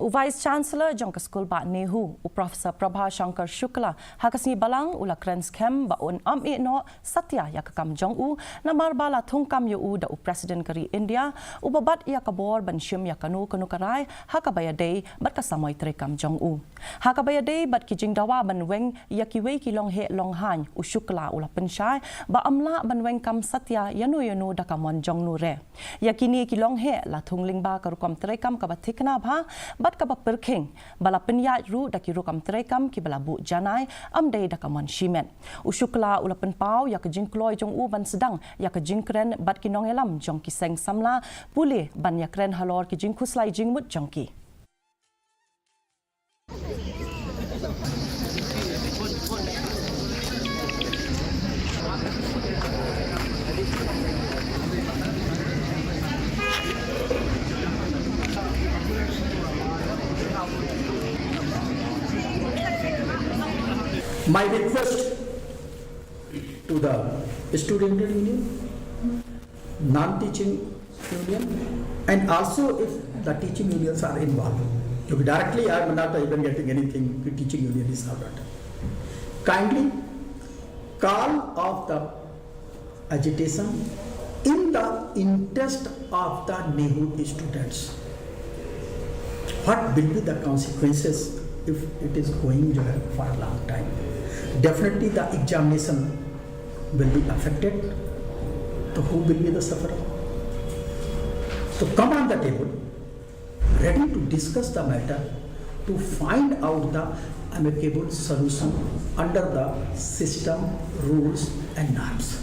Vice Chancellor Jongka School Ba Nehu, Professor Prabha Shankar Shukla, Hakasni Balang, Ula Krens Kem, Ba Un No, Satya Yakakam Jong U, Namar Bala Thungkam Yu, the President Kari India, Ubabat Yakabor, Ban Shim Yakanu Kanukarai, Hakabaya Day, Bat Kasamoy Trekam Jong U. Hakabaya Day, Bat Kijing Dawa Ban Weng, Yakiwe Kilong He Long Han, Ushukla Ula Penshai, Ba Amla Ban Weng Kam Satya, Yanu Dakamon Jong Nure. Yakini Kilong He, La Tungling Ba Karukam Trekam Kabatikna Ba, Bat Kabaperking, Bala Penyat Ru Dakirukam Trekam, Kibalabu Janai, Amday Dakamon Shimen. Ushukla Ulapen Pau, Yakajin Kloy Jong U Ban Sedang, Yakajin Kren, Bat Kinong Elam, Jongki Seng Samla, Pule, Ban Yakren Halor Kijin Kuslai Jingmut Jongki. My request to the student union, non-teaching union, and also if the teaching unions are involved. Because directly I am not even getting anything, the teaching union is not. Kindly call off the agitation in the interest of the Nehu students. What will be the consequences if it is going for a long time? Definitely the examination will be affected. So who will be the sufferer? So come on the table, ready to discuss the matter, to find out the amicable solution under the system, rules and norms.